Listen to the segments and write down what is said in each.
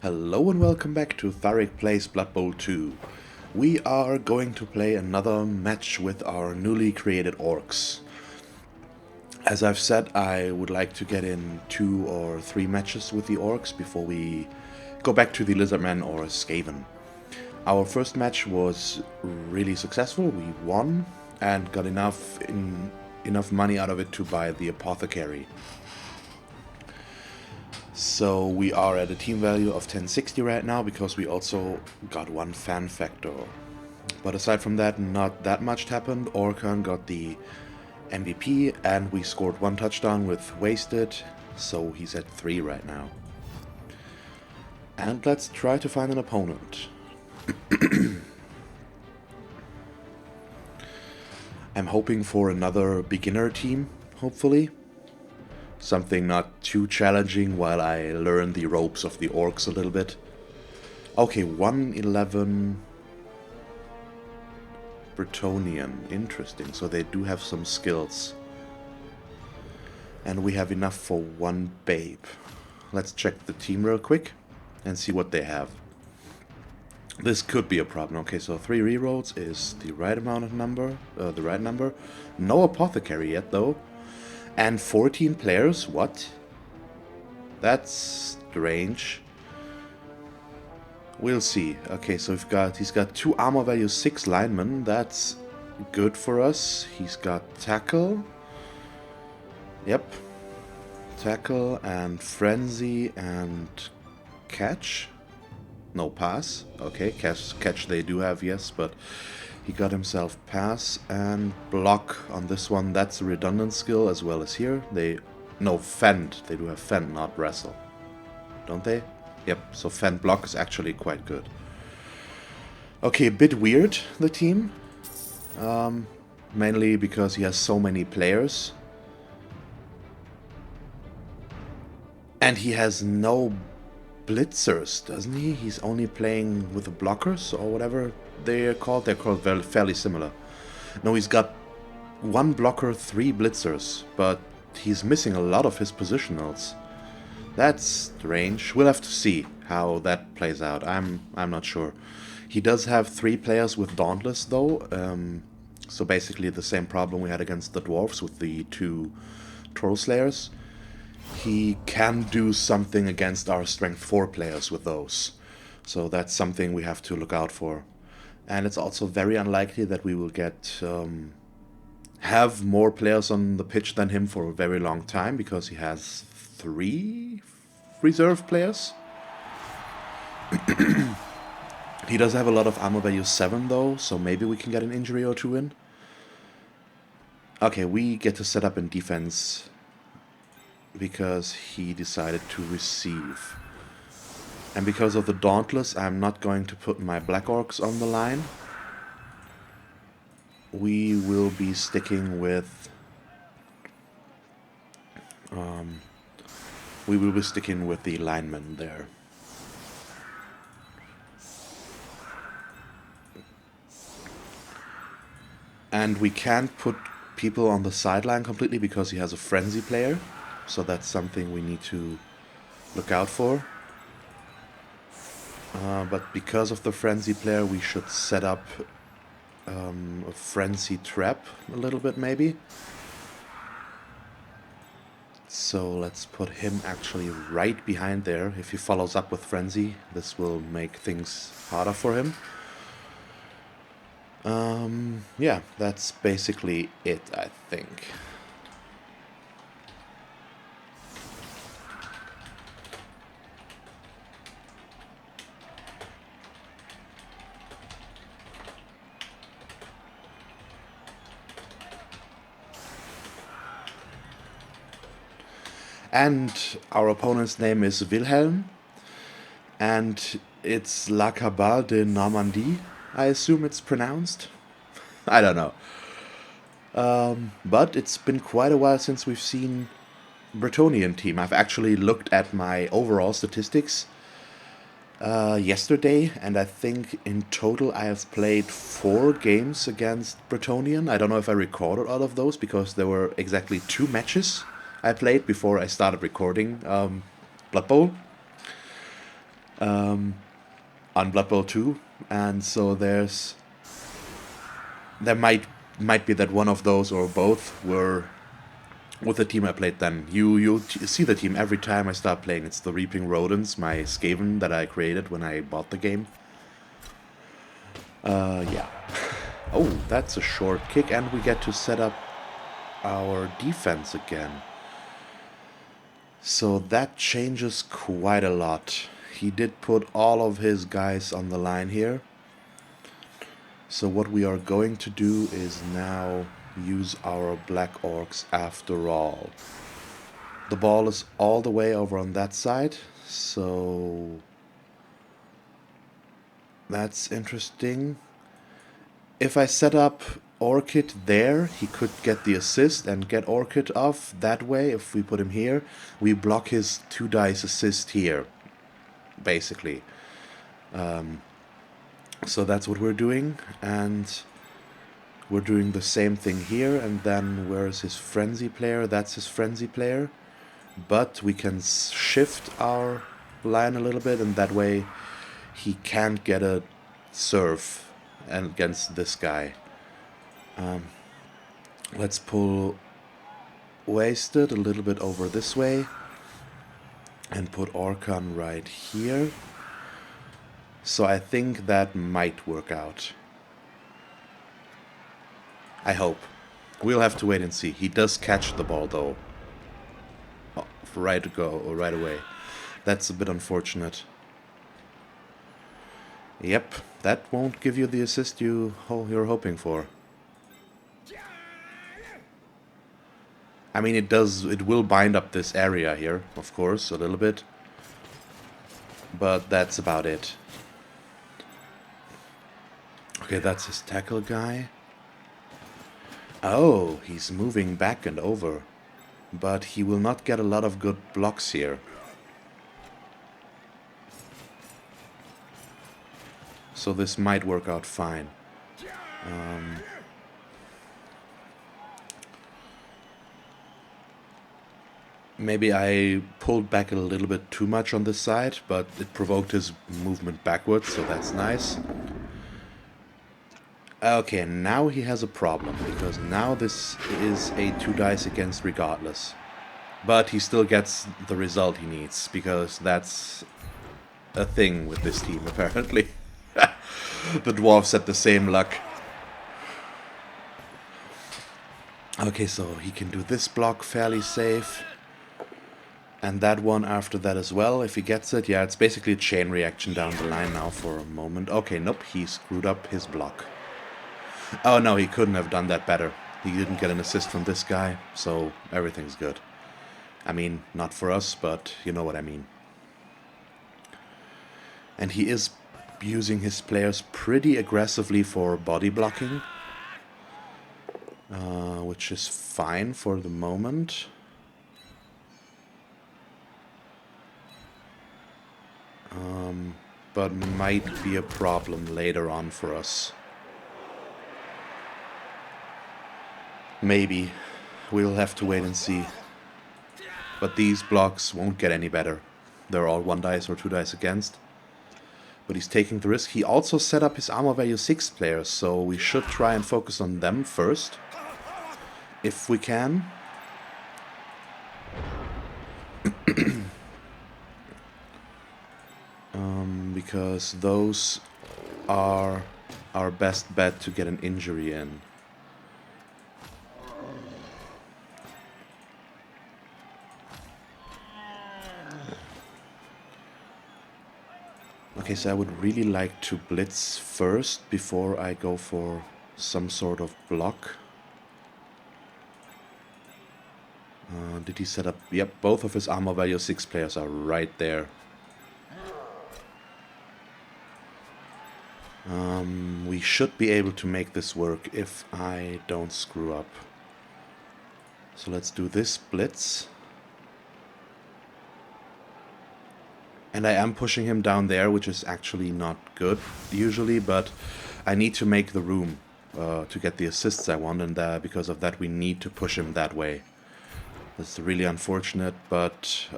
Hello and welcome back to Thalric Plays Blood Bowl 2. We are going to play another match with our newly created Orcs. As I've said, I would like to get in 2 or 3 matches with the Orcs before we go back to the Lizardmen or Skaven. Our first match was really successful. We won and got enough money out of it to buy the Apothecary. So we are at a team value of 1060 right now because we also got 1 fan factor. But aside from that, not that much happened. Orkan got the MVP and we scored 1 touchdown with wasted, so he's at 3 right now. And let's try to find an opponent. I'm hoping for another beginner team, hopefully. Something not too challenging while I learn the ropes of the Orcs a little bit. Okay, 111 Bretonnian. Interesting. So they do have some skills. And we have enough for 1 babe. Let's check the team real quick and see what they have. This could be a problem. Okay, so 3 rerolls is the right amount of number. No apothecary yet, though. And 14 players? What? That's strange. We'll see. Okay, so he's got 2 armor value, 6 linemen. That's good for us. He's got tackle. Yep. Tackle and frenzy and catch. No, pass. Okay, catch they do have, yes, but he got himself pass and block on this one. That's a redundant skill as well as here. Fend. They do have fend, not wrestle. Don't they? Yep, so fend block is actually quite good. Okay, a bit weird, the team. Mainly because he has so many players. And he has no blitzers, doesn't he? He's only playing with the blockers or whatever they're called. They're called fairly similar. No, he's got 1 blocker, 3 blitzers, but he's missing a lot of his positionals. That's strange. We'll have to see how that plays out. I'm not sure. He does have 3 players with Dauntless though, so basically the same problem we had against the dwarves with the 2 Troll Slayers. He can do something against our strength 4 players with those. So that's something we have to look out for. And it's also very unlikely that we will have more players on the pitch than him for a very long time, because he has 3 reserve players. He does have a lot of armor value 7 though, so maybe we can get an injury or 2 in. Okay, we get to set up in defense because he decided to receive. And because of the Dauntless, I'm not going to put my Black Orcs on the line. We will be sticking with the linemen there. And we can't put people on the sideline completely because he has a frenzy player. So that's something we need to look out for. But because of the frenzy player, we should set up a frenzy trap a little bit maybe. So let's put him actually right behind there. If he follows up with frenzy, this will make things harder for him. Yeah, that's basically it, I think. And our opponent's name is Wilhelm, and it's La Cabale de Normandie, I assume it's pronounced. I don't know. But it's been quite a while since we've seen Bretonnian team. I've actually looked at my overall statistics yesterday, and I think in total I have played 4 games against Bretonnian. I don't know if I recorded all of those because there were exactly 2 matches I played before I started recording Blood Bowl. on Blood Bowl 2, and so there might be that one of those or both were with the team I played then. You see the team every time I start playing. It's the Reaping Rodents, my Skaven that I created when I bought the game. Yeah. Oh, that's a short kick, and we get to set up our defense again. So that changes quite a lot. He did put all of his guys on the line here. So what we are going to do is now use our Black Orcs after all. The ball is all the way over on that side, so that's interesting. If I set up Orchid there, he could get the assist and get Orchid off that way. If we put him here, we block his 2 dice assist here, basically. So that's what we're doing, and we're doing the same thing here. And then where's his frenzy player? That's his frenzy player. But we can shift our line a little bit, and that way he can't get a serve against this guy. Let's pull Wasted a little bit over this way and put Orkan right here. So I think that might work out. I hope. We'll have to wait and see. He does catch the ball though. Oh, right away. That's a bit unfortunate. Yep, that won't give you the assist you're hoping for. I mean, it will bind up this area here, of course, a little bit. But that's about it. Okay, that's his tackle guy. Oh, he's moving back and over. But he will not get a lot of good blocks here. So this might work out fine. Maybe I pulled back a little bit too much on this side, but it provoked his movement backwards, so that's nice. Okay, now he has a problem, because now this is a 2 dice against regardless. But he still gets the result he needs, because that's a thing with this team, apparently. The dwarves had the same luck. Okay, so he can do this block fairly safe. And that one after that as well, if he gets it. Yeah, it's basically a chain reaction down the line now for a moment. Okay, nope, he screwed up his block. Oh no, he couldn't have done that better. He didn't get an assist from this guy, so everything's good. I mean, not for us, but you know what I mean. And he is using his players pretty aggressively for body blocking, which is fine for the moment. But might be a problem later on for us. Maybe. We'll have to wait and see. But these blocks won't get any better. They're all 1 dice or 2 dice against. But he's taking the risk. He also set up his armor value 6 players, so we should try and focus on them first. If we can. Because those are our best bet to get an injury in. Okay, so I would really like to blitz first before I go for some sort of block. Did he set up? Yep, both of his armor value 6 players are right there. We should be able to make this work if I don't screw up. So let's do this blitz. And I am pushing him down there, which is actually not good usually, but I need to make the room to get the assists I want, and because of that we need to push him that way. That's really unfortunate, but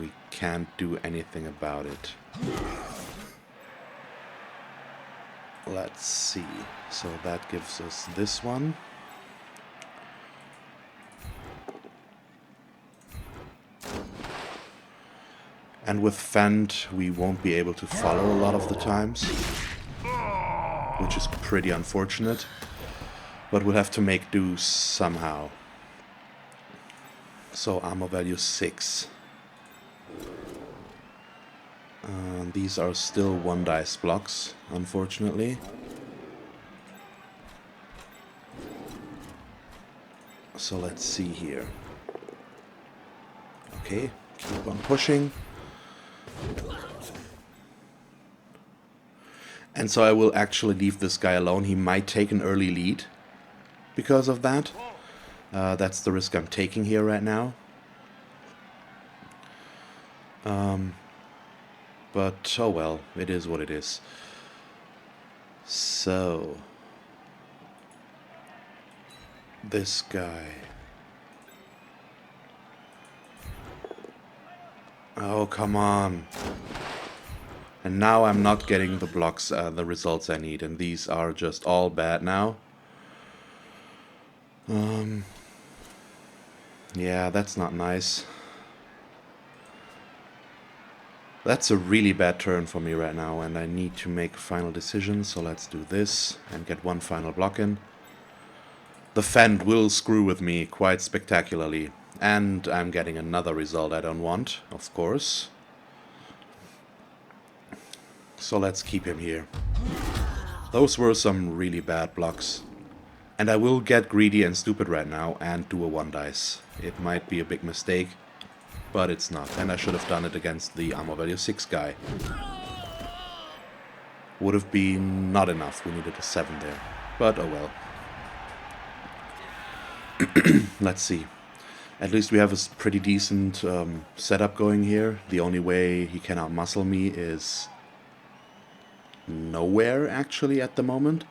we can't do anything about it. Let's see. So that gives us this one. And with Fend, we won't be able to follow a lot of the times, which is pretty unfortunate. But we'll have to make do somehow. So armor value 6. These are still 1 dice blocks, unfortunately. So let's see here. Okay, keep on pushing. And so I will actually leave this guy alone. He might take an early lead because of that. That's the risk I'm taking here right now. But, oh well, it is what it is. So, this guy. Oh, come on. And now I'm not getting the blocks, the results I need, and these are just all bad now. Yeah, that's not nice. That's a really bad turn for me right now, and I need to make a final decision, so let's do this and get one final block in. The Fend will screw with me quite spectacularly, and I'm getting another result I don't want, of course. So let's keep him here. Those were some really bad blocks. And I will get greedy and stupid right now and do a 1 dice. It might be a big mistake, but it's not. And I should have done it against the armor value 6 guy. Would have been not enough. We needed a 7 there. But oh well. Let's see. At least we have a pretty decent setup going here. The only way he can outmuscle me is nowhere, actually, at the moment.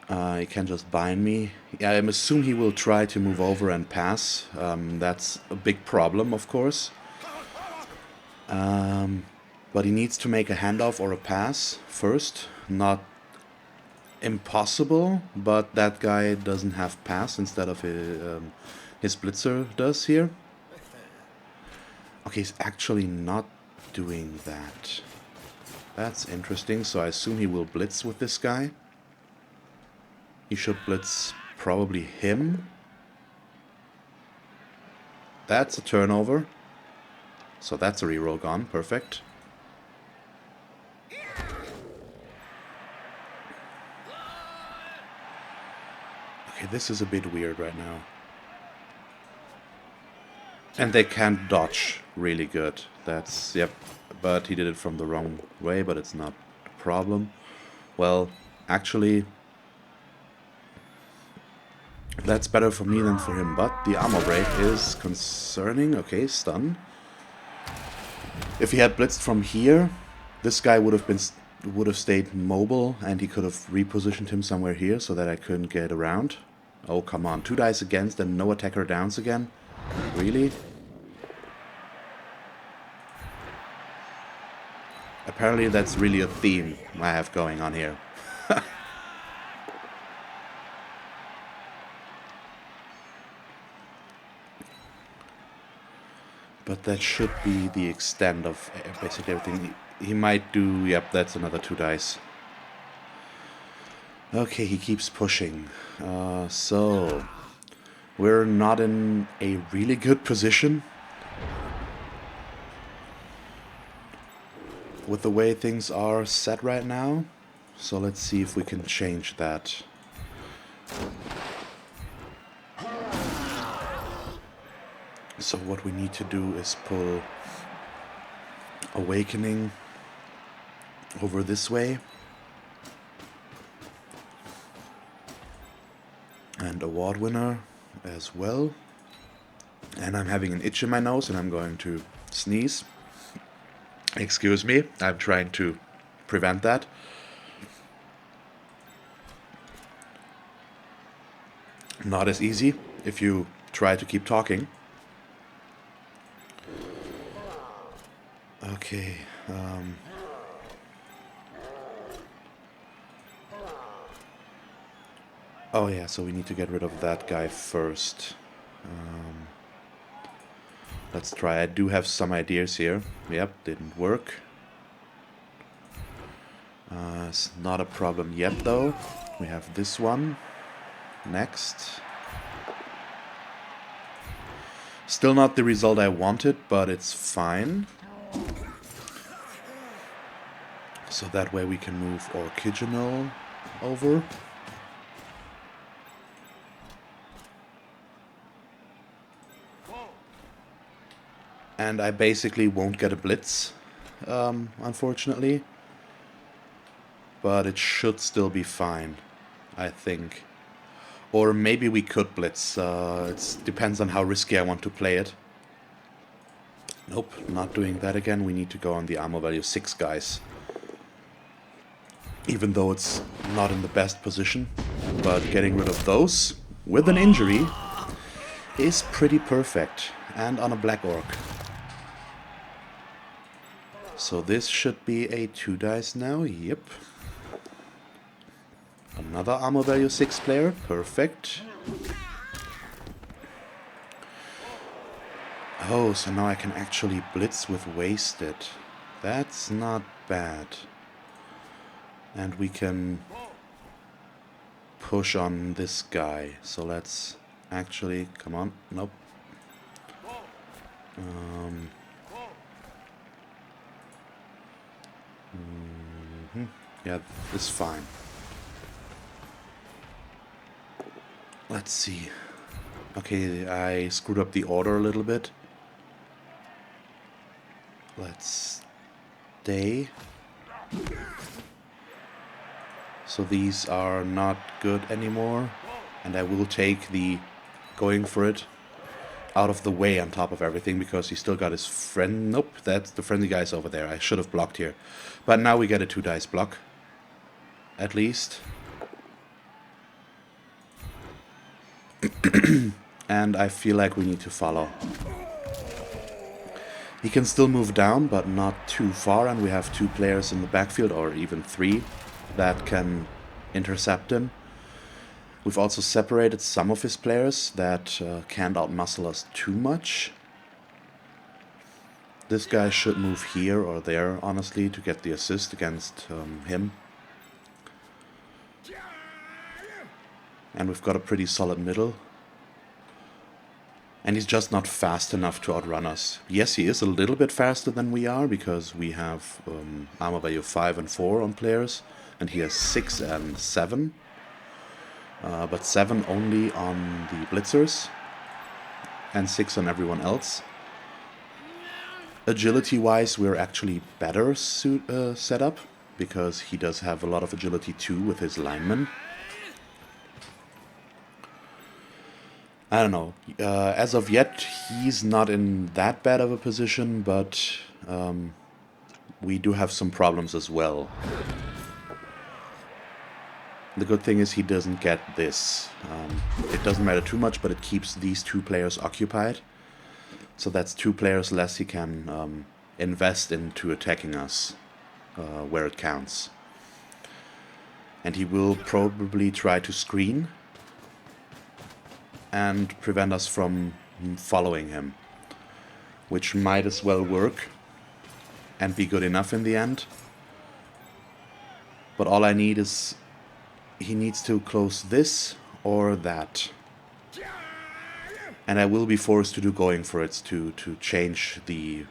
He can just bind me. Yeah, I assume he will try to move over and pass. That's a big problem, of course. But he needs to make a handoff or a pass first. Not impossible, but that guy doesn't have pass instead of his blitzer does here. Okay, he's actually not doing that. That's interesting, so I assume he will blitz with this guy. He should blitz probably him. That's a turnover. So that's a reroll gone, perfect. Okay, this is a bit weird right now. And they can't dodge really good. That's, yep. But he did it from the wrong way, but it's not a problem. Well, actually, that's better for me than for him, but the armor break is concerning. Okay, stun. If he had blitzed from here, this guy would have stayed mobile, and he could have repositioned him somewhere here so that I couldn't get around. Oh, come on. 2 dice against and no attacker downs again? Really? Apparently that's really a theme I have going on here. But that should be the extent of basically everything. He might do... Yep, that's another 2 dice. Okay, he keeps pushing. So... We're not in a really good position. With the way things are set right now. So let's see if we can change that. So what we need to do is pull Awakening over this way. And Award winner as well. And I'm having an itch in my nose and I'm going to sneeze. Excuse me, I'm trying to prevent that. Not as easy if you try to keep talking. Okay. Oh yeah, so we need to get rid of that guy first. Let's try. I do have some ideas here. Yep, didn't work. It's not a problem yet, though. We have this one. Next. Still not the result I wanted, but it's fine. So that way we can move Orciginal over. And I basically won't get a blitz, unfortunately. But it should still be fine, I think. Or maybe we could blitz. It depends on how risky I want to play it. Nope, not doing that again. We need to go on the armor value 6 guys. Even though it's not in the best position. But getting rid of those with an injury is pretty perfect. And on a black orc. So this should be a 2 dice now. Yep. Another armor value 6 player. Perfect. Oh, so now I can actually blitz with wasted. That's not bad. And we can push on this guy. So let's actually... Come on. Nope. Yeah, this is fine. Let's see. Okay, I screwed up the order a little bit. Let's stay. So these are not good anymore. And I will take the going for it out of the way on top of everything, because he still got his friend. Nope, that's the friendly guys over there. I should have blocked here. But now we get a 2 dice block. At least. And I feel like we need to follow. He can still move down, but not too far, and we have 2 players in the backfield, or even 3, that can intercept him. We've also separated some of his players that can't outmuscle us too much. This guy should move here or there, honestly, to get the assist against him. And we've got a pretty solid middle. And he's just not fast enough to outrun us. Yes, he is a little bit faster than we are, because we have armor value 5 and 4 on players, and he has 6 and 7. But 7 only on the blitzers, and 6 on everyone else. Agility-wise, we're actually better set up, because he does have a lot of agility too with his linemen. I don't know. As of yet, he's not in that bad of a position, but we do have some problems as well. The good thing is he doesn't get this. It doesn't matter too much, but it keeps these 2 players occupied. So that's 2 players less he can invest into attacking us where it counts. And he will probably try to screen and prevent us from following him, which might as well work and be good enough in the end. But all I need is he needs to close this or that, and I will be forced to do going for it to change the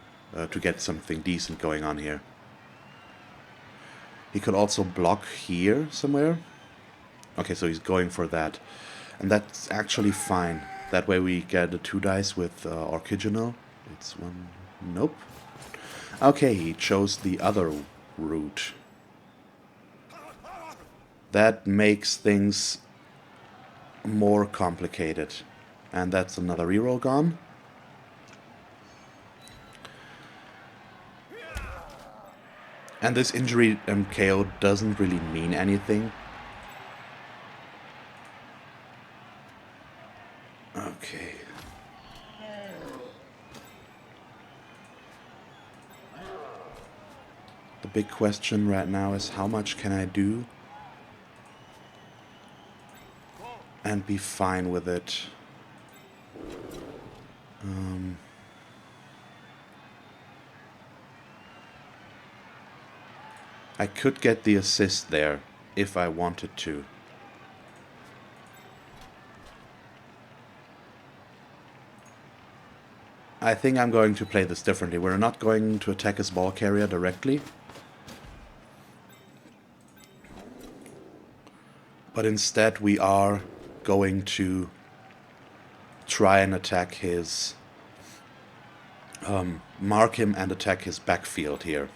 to get something decent going on here. He could also block here somewhere. Okay, so he's going for that. And that's actually fine. That way we get a 2 dice with Orciginal. It's 1... Nope. Okay, he chose the other route. That makes things more complicated. And that's another reroll gone. And this injury KO doesn't really mean anything. Okay. The big question right now is how much can I do and be fine with it. I could get the assist there if I wanted to. I think I'm going to play this differently. We're not going to attack his ball carrier directly, but instead we are going to try and attack his... mark him and attack his backfield here.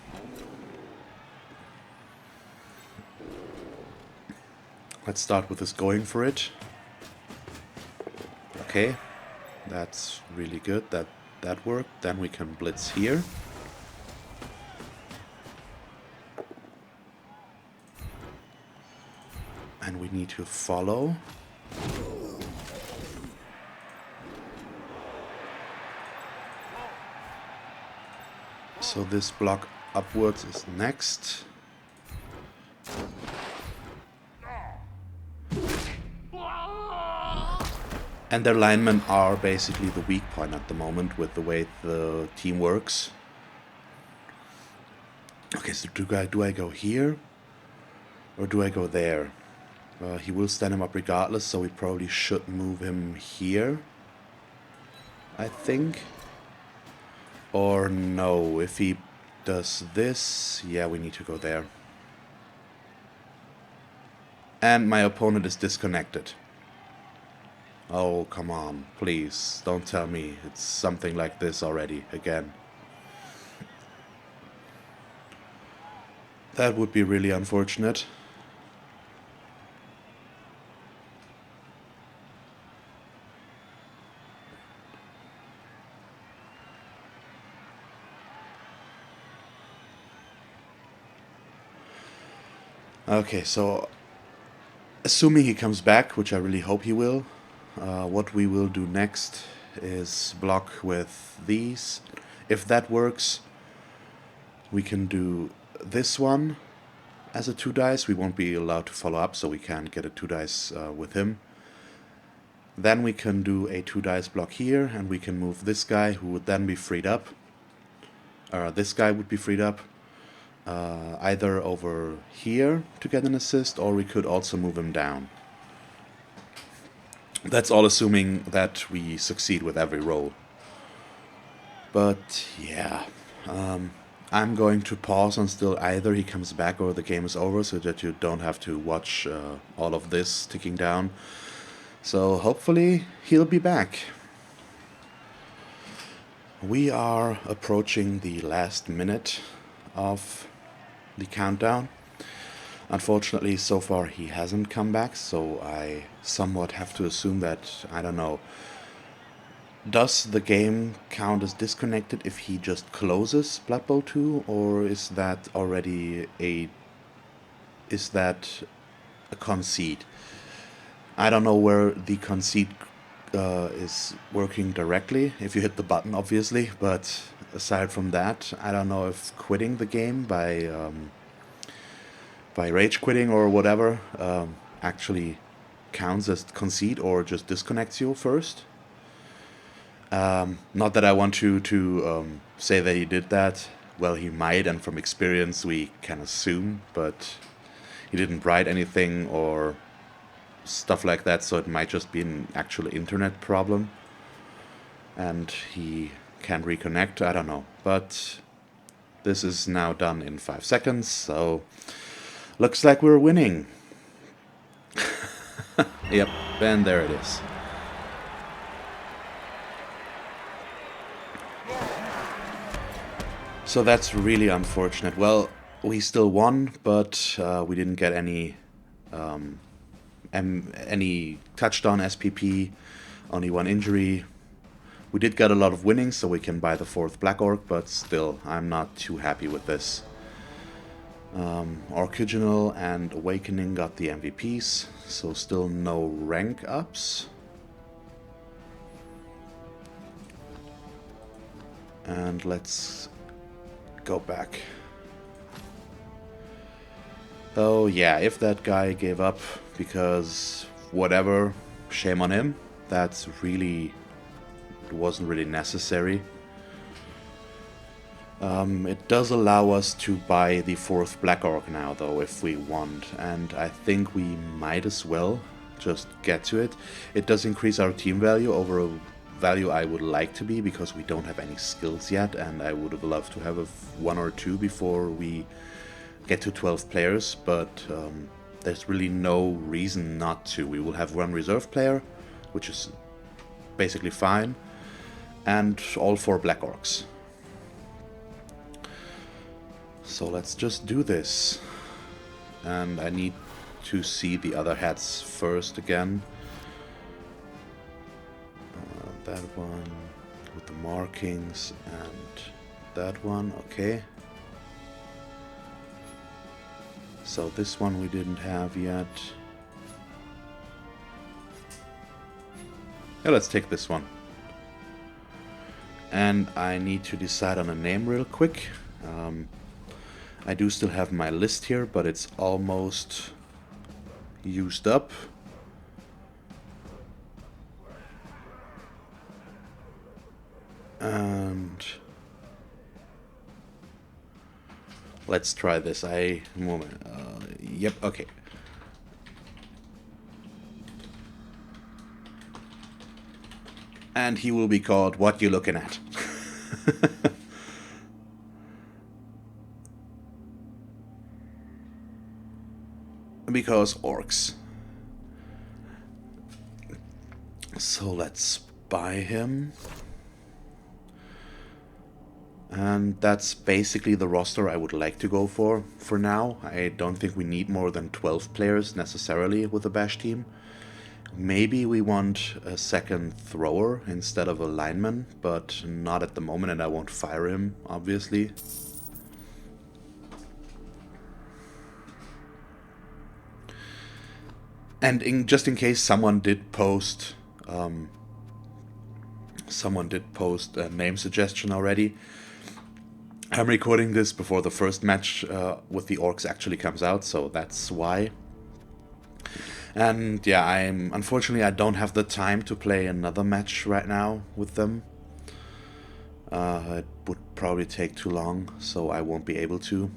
Let's start with this going for it. Okay, that's really good. That worked. Then we can blitz here. And we need to follow. So this block upwards is next. And their linemen are basically the weak point at the moment with the way the team works. Okay, so do I go here? Or do I go there? He will stand him up regardless, so we probably should move him here, I think. Or no, if he does this, yeah, we need to go there. And my opponent is disconnected. Oh, come on, please, don't tell me it's something like this already, again. That would be really unfortunate. Okay, so assuming he comes back, which I really hope he will, what we will do next is block with these. If that works, we can do this one as a 2 dice. We won't be allowed to follow up, so we can't get a 2 dice with him. Then we can do a 2 dice block here, and we can move this guy, who would then be freed up. This guy would be freed up. Either over here to get an assist, or we could also move him down. That's all assuming that we succeed with every roll. But yeah, I'm going to pause until either he comes back or the game is over, so that you don't have to watch all of this ticking down. So hopefully he'll be back. We are approaching the last minute of the countdown. Unfortunately, so far he hasn't come back, so I somewhat have to assume that, I don't know, does the game count as disconnected if he just closes Blood Bowl 2, or is that already a concede? I don't know where the concede is working directly, if you hit the button obviously, but aside from that, I don't know if quitting the game by rage quitting or whatever actually counts as concede or just disconnects you first. Not that I want to say that he did that. Well, he might, and from experience we can assume, but he didn't write anything or stuff like that, so it might just be an actual internet problem and he can reconnect, I don't know. But this is now done in 5 seconds, so looks like we're winning. Yep, and there it is. So that's really unfortunate. Well, we still won, but we didn't get any touchdown SPP, only 1 injury. We did get a lot of winnings, so we can buy the 4th Black Orc, but still, I'm not too happy with this. Orciginal and Awakening got the MVPs, so still no rank ups. And let's go back Oh yeah, if that guy gave up because whatever, shame on him. That's really, it wasn't really necessary. It does allow us to buy the 4th Black Orc now though, if we want, and I think we might as well just get to it. It does increase our team value over a value I would like to be, because we don't have any skills yet, and I would have loved to have 1 or 2 before we get to 12 players, but there's really no reason not to. We will have 1 reserve player, which is basically fine, and all 4 Black Orcs. So let's just do this. And I need to see the other hats first again. That one with the markings and that one, okay. So this one we didn't have yet. Yeah, let's take this one. And I need to decide on a name real quick. I do still have my list here, but it's almost used up. And let's try this. Yep, okay. And he will be called What You Looking At. Because orcs. So let's buy him. And that's basically the roster I would like to go for now. I don't think we need more than 12 players necessarily with a bash team. Maybe we want a second thrower instead of a lineman, but not at the moment, and I won't fire him, obviously. And just in case someone did post a name suggestion already, I'm recording this before the first match with the Orcs actually comes out, so that's why. And yeah, unfortunately I don't have the time to play another match right now with them. It would probably take too long, so I won't be able to.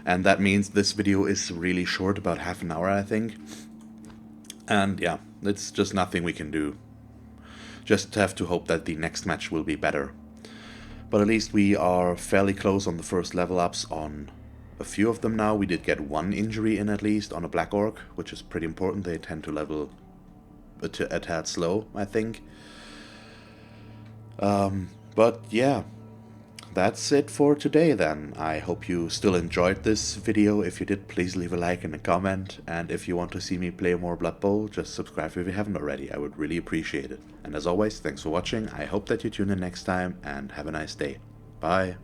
And that means this video is really short, about half an hour I think. And yeah, it's just nothing we can do. Just have to hope that the next match will be better. But at least we are fairly close on the first level ups on a few of them now. We did get 1 injury in at least on a Black Orc, which is pretty important. They tend to level a tad slow, I think. But yeah, that's it for today then. I hope you still enjoyed this video. If you did, please leave a like and a comment. And if you want to see me play more Blood Bowl, just subscribe if you haven't already. I would really appreciate it. And as always, thanks for watching. I hope that you tune in next time and have a nice day. Bye.